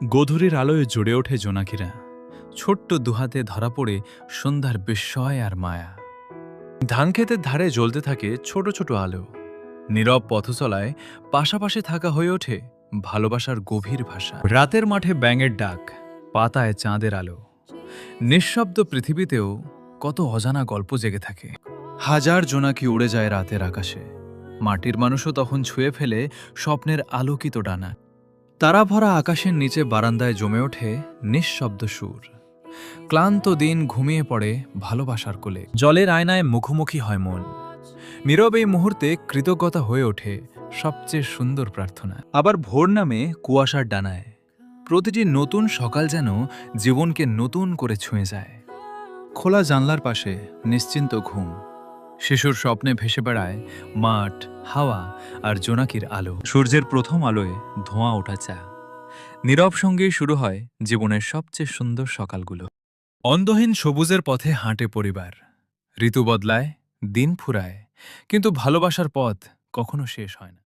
গোধূলির আলোয় জুড়ে ওঠে জোনাকিরা। ছোট্ট দুহাতে ধরা পড়ে সন্ধ্যার বিস্ময় আর মায়া। ধানক্ষেতের ধারে জ্বলতে থাকে ছোট ছোট আলো। নীরব পথচলায় পাশাপাশি থাকা হয়ে ওঠে ভালোবাসার গভীর ভাষা। রাতের মাঠে ব্যাঙের ডাক, পাতায় চাঁদের আলো। নিঃশব্দ পৃথিবীতেও কত অজানা গল্প জেগে থাকে। হাজার জোনাকি উড়ে যায় রাতের আকাশে। মাটির মানুষও তখন ছুঁয়ে ফেলে স্বপ্নের আলোকিত ডানা। তারা ভরা আকাশের নিচে বারান্দায় জমে ওঠে নিঃশব্দ সুর। ক্লান্ত দিন ঘুমিয়ে পড়ে ভালোবাসার কোলে। জলের আয়নায় মুখোমুখি হয় মন। নীরব এই মুহূর্তে কৃতজ্ঞতা হয়ে ওঠে সবচেয়ে সুন্দর প্রার্থনা। আবার ভোর নামে কুয়াশার ডানায়। প্রতিটি নতুন সকাল যেন জীবনকে নতুন করে ছুঁয়ে যায়। খোলা জানলার পাশে নিশ্চিন্ত ঘুম। শিশুর স্বপ্নে ভেসে বেড়ায় মাঠ, হাওয়া আর জোনাকির আলো। সূর্যের প্রথম আলোয় ধোঁয়া ওঠা চা। নীরব সঙ্গেই শুরু হয় জীবনের সবচেয়ে সুন্দর সকালগুলো। অন্ধহীন সবুজের পথে হাঁটে পরিবার। ঋতু বদলায়, দিন ফুরায়, কিন্তু ভালোবাসার পথ কখনো শেষ হয় না।